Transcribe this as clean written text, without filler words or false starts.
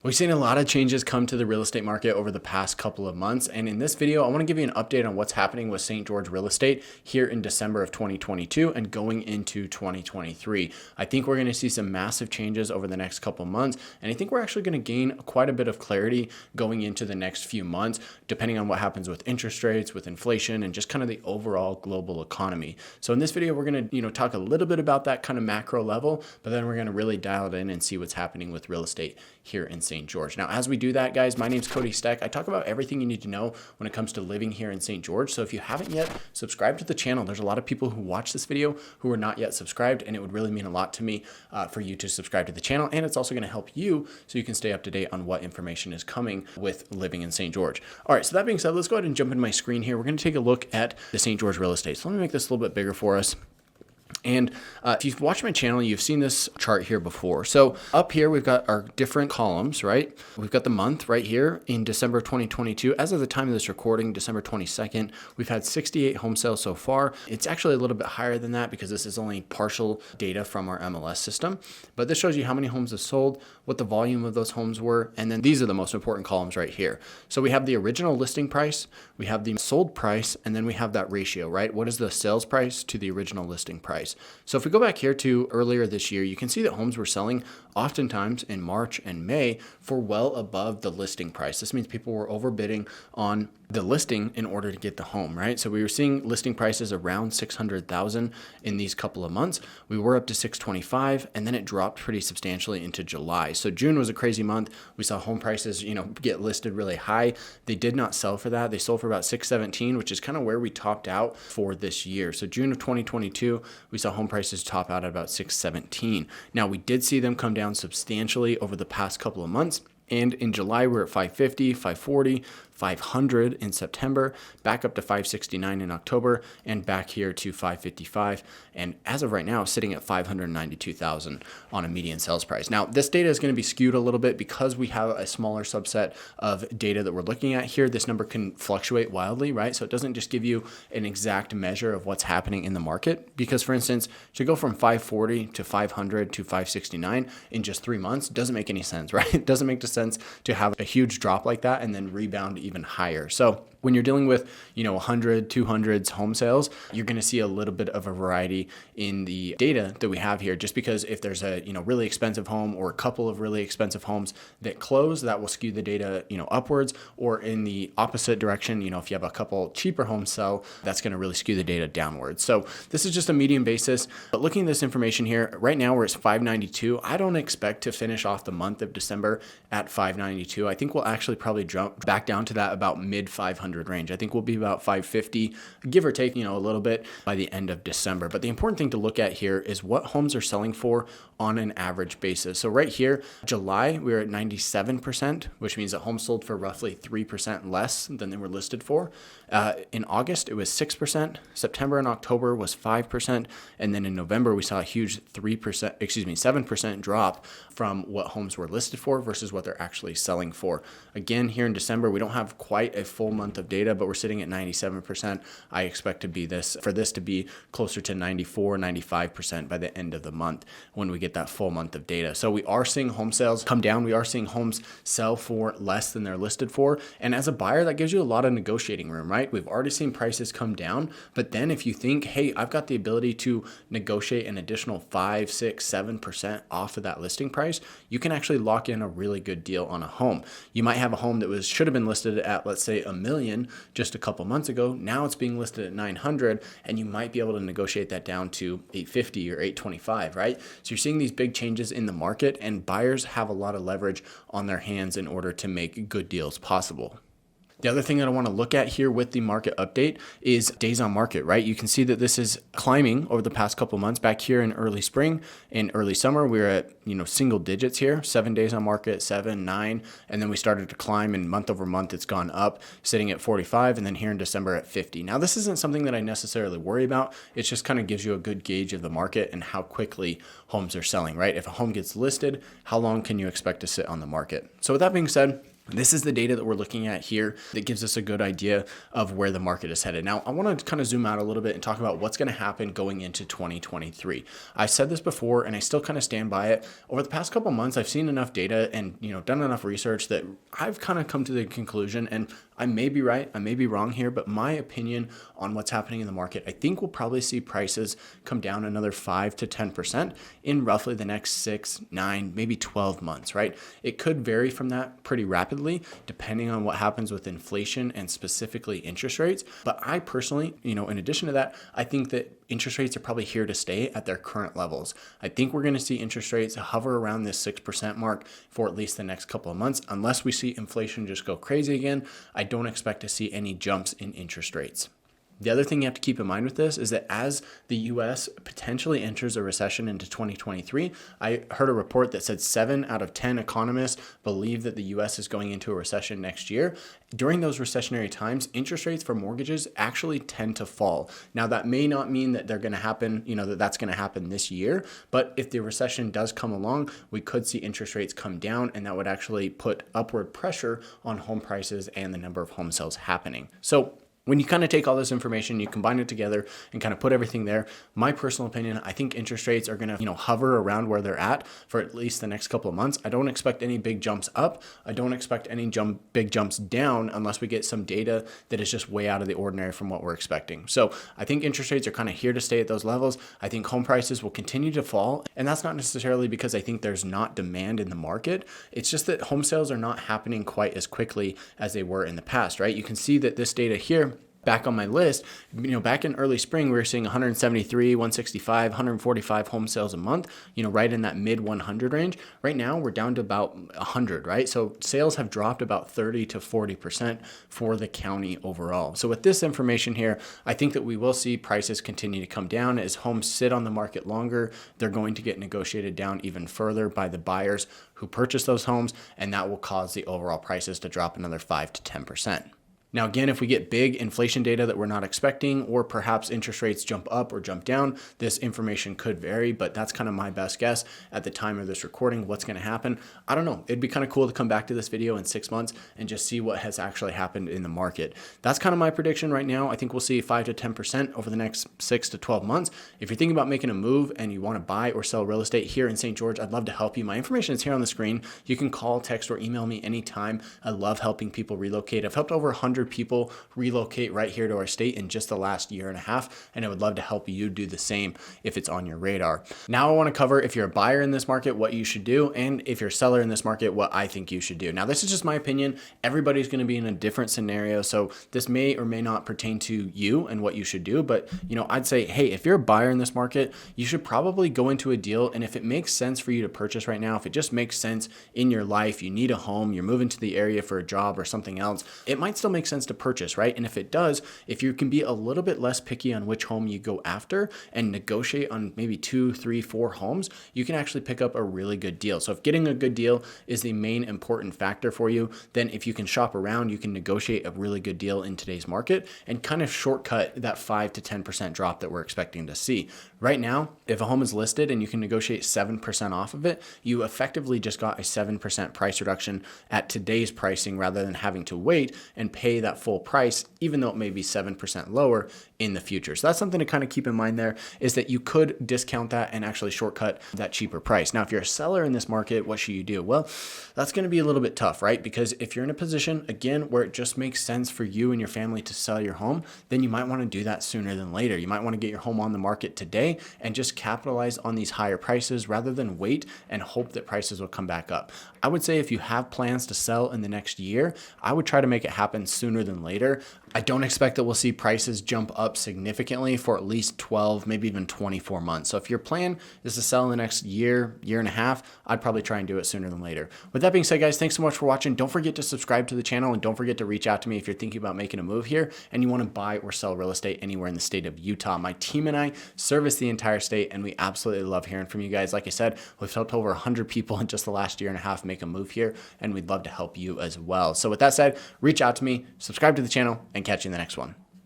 We've seen a lot of changes come to the real estate market over the past couple of months. And in this video, I want to give you an update on what's happening with St. George real estate here in December of 2022 and going into 2023. I think we're going to see some massive changes over the next couple of months. And I think we're actually going to gain quite a bit of clarity going into the next few months, depending on what happens with interest rates, with inflation, and just kind of the overall global economy. So in this video, we're going to, talk a little bit about that kind of macro level, but then we're going to really dial it in and see what's happening with real estate here in St. George. Now, as we do that, guys, my name's Cody Steck. I talk about everything you need to know when it comes to living here in St. George. So if you haven't yet, subscribe to the channel. There's a lot of people who watch this video who are not yet subscribed, and it would really mean a lot to me for you to subscribe to the channel. And it's also going to help you so you can stay up to date on what information is coming with living in St. George. All right, so that being said, let's go ahead and jump into my screen here. We're going to take a look at the St. George real estate. So let me make this a little bit bigger for us. And if you've watched my channel, you've seen this chart here before. So up here, we've got our different columns, right? We've got the month right here in December 2022. As of the time of this recording, December 22nd, we've had 68 home sales so far. It's actually a little bit higher than that because this is only partial data from our MLS system. But this shows you how many homes have sold, what the volume of those homes were. And then these are the most important columns right here. So we have the original listing price, we have the sold price, and then we have that ratio, right? What is the sales price to the original listing price? So if we go back here to earlier this year, you can see that homes were selling oftentimes in March and May for well above the listing price. This means people were overbidding on the listing in order to get the home, right? So we were seeing listing prices around 600,000 in these couple of months. We were up to 625, and then it dropped pretty substantially into July. So June was a crazy month. We saw home prices, get listed really high. They did not sell for that. They sold for about 617, which is kind of where we topped out for this year. So June of 2022, we saw home prices top out at about 617. Now we did see them come down substantially over the past couple of months. And in July, we're at 550, 540, 500 in September, back up to 569 in October, and back here to 555. And as of right now, sitting at 592,000 on a median sales price. Now, this data is going to be skewed a little bit because we have a smaller subset of data that we're looking at here. This number can fluctuate wildly, right? So it doesn't just give you an exact measure of what's happening in the market. Because, for instance, to go from 540 to 500 to 569 in just 3 months doesn't make any sense, right? It doesn't make sense to have a huge drop like that and then rebound even higher. So when you're dealing with, 100, 200s home sales, you're going to see a little bit of a variety in the data that we have here, just because if there's a, really expensive home or a couple of really expensive homes that close, that will skew the data, upwards, or in the opposite direction. If you have a couple cheaper homes sell, that's going to really skew the data downwards. So this is just a median basis, but looking at this information here, right now we're at 592. I don't expect to finish off the month of December at 592. I think we'll actually probably jump back down to that about mid 500 range. I think we'll be about 550, give or take, a little bit by the end of December. But the important thing to look at here is what homes are selling for on an average basis. So right here, July, we were at 97%, which means that homes sold for roughly 3% less than they were listed for. In August, it was 6%. September and October was 5%. And then in November, we saw a huge 7% drop from what homes were listed for versus what they're actually selling for. Again, here in December, we don't have quite a full month of data, but we're sitting at 97%. I expect this to be closer to 94, 95% by the end of the month when we get that full month of data. So we are seeing home sales come down. We are seeing homes sell for less than they're listed for. And as a buyer, that gives you a lot of negotiating room, right? We've already seen prices come down, but then if you think, hey, I've got the ability to negotiate an additional 5, 6, 7% off of that listing price, you can actually lock in a really good deal on a home. You might have a home that should have been listed at, let's say, $1 million just a couple months ago. Now it's being listed at 900, and you might be able to negotiate that down to 850 or 825, right? So you're seeing these big changes in the market, and buyers have a lot of leverage on their hands in order to make good deals possible. The other thing that I want to look at here with the market update is days on market, right? You can see that this is climbing over the past couple of months. Back here in early spring and early summer, we were at, single digits here, 7 days on market, 7, 9, and then we started to climb, and month over month, it's gone up, sitting at 45, and then here in December at 50. Now, this isn't something that I necessarily worry about. It just kind of gives you a good gauge of the market and how quickly homes are selling, right? If a home gets listed, how long can you expect to sit on the market? So with that being said, This is the data that we're looking at here that gives us a good idea of where the market is headed. Now, I want to kind of zoom out a little bit and talk about what's going to happen going into 2023. I said this before, and I still kind of stand by it. Over the past couple months, I've seen enough data and done enough research that I've kind of come to the conclusion, and I may be right, I may be wrong here, but my opinion on what's happening in the market, I think we'll probably see prices come down another 5 to 10% in roughly the next 6, 9, maybe 12 months, right? It could vary from that pretty rapidly, depending on what happens with inflation and specifically interest rates. But I personally, in addition to that, I think that interest rates are probably here to stay at their current levels. I think we're going to see interest rates hover around this 6% mark for at least the next couple of months, unless we see inflation just go crazy again. I don't expect to see any jumps in interest rates. The other thing you have to keep in mind with this is that as the US potentially enters a recession into 2023, I heard a report that said 7 out of 10 economists believe that the US is going into a recession next year. During those recessionary times, interest rates for mortgages actually tend to fall. Now, that may not mean that they're going to happen, that's going to happen this year, but if the recession does come along, we could see interest rates come down, and that would actually put upward pressure on home prices and the number of home sales happening. So when you kind of take all this information, you combine it together and kind of put everything there, my personal opinion, I think interest rates are going to, hover around where they're at for at least the next couple of months. I don't expect any big jumps up. I don't expect any big jumps down unless we get some data that is just way out of the ordinary from what we're expecting. So I think interest rates are kind of here to stay at those levels. I think home prices will continue to fall. And that's not necessarily because I think there's not demand in the market. It's just that home sales are not happening quite as quickly as they were in the past, right? You can see that this data here, back on my list, back in early spring, we were seeing 173, 165, 145 home sales a month, right in that mid 100 range. Right now, we're down to about 100, right? So sales have dropped about 30 to 40% for the county overall. So with this information here, I think that we will see prices continue to come down as homes sit on the market longer. They're going to get negotiated down even further by the buyers who purchase those homes, and that will cause the overall prices to drop another 5 to 10%. Now, again, if we get big inflation data that we're not expecting, or perhaps interest rates jump up or jump down, this information could vary, but that's kind of my best guess at the time of this recording, what's going to happen. I don't know. It'd be kind of cool to come back to this video in 6 months and just see what has actually happened in the market. That's kind of my prediction right now. I think we'll see 5 to 10% over the next 6 to 12 months. If you're thinking about making a move and you want to buy or sell real estate here in St. George, I'd love to help you. My information is here on the screen. You can call, text, or email me anytime. I love helping people relocate. I've helped over 100 people relocate right here to our state in just the last year and a half, and I would love to help you do the same if it's on your radar. Now I want to cover, if you're a buyer in this market, what you should do, and if you're a seller in this market, what I think you should do. Now, this is just my opinion. Everybody's going to be in a different scenario, so this may or may not pertain to you and what you should do, but I'd say, hey, if you're a buyer in this market, you should probably go into a deal, and if it makes sense for you to purchase right now, if it just makes sense in your life, you need a home, you're moving to the area for a job or something else, it might still make sense to purchase, right? And if it does, if you can be a little bit less picky on which home you go after and negotiate on maybe 2, 3, 4 homes, you can actually pick up a really good deal. So if getting a good deal is the main important factor for you, then if you can shop around, you can negotiate a really good deal in today's market and kind of shortcut that 5 to 10% drop that we're expecting to see. Right now, if a home is listed and you can negotiate 7% off of it, you effectively just got a 7% price reduction at today's pricing rather than having to wait and pay that full price, even though it may be 7% lower in the future. So that's something to kind of keep in mind there, is that you could discount that and actually shortcut that cheaper price. Now, if you're a seller in this market, what should you do? Well, that's going to be a little bit tough, right? Because if you're in a position, again, where it just makes sense for you and your family to sell your home, then you might want to do that sooner than later. You might want to get your home on the market today and just capitalize on these higher prices rather than wait and hope that prices will come back up. I would say if you have plans to sell in the next year, I would try to make it happen sooner than later. I don't expect that we'll see prices jump up significantly for at least 12, maybe even 24 months. So if your plan is to sell in the next year, year and a half, I'd probably try and do it sooner than later. With that being said, guys, thanks so much for watching. Don't forget to subscribe to the channel, and don't forget to reach out to me if you're thinking about making a move here and you want to buy or sell real estate anywhere in the state of Utah. My team and I service the entire state, and we absolutely love hearing from you guys. Like I said, we've helped over 100 people in just the last year and a half make a move here, and we'd love to help you as well. So with that said, reach out to me, subscribe to the channel, and catch you in the next one.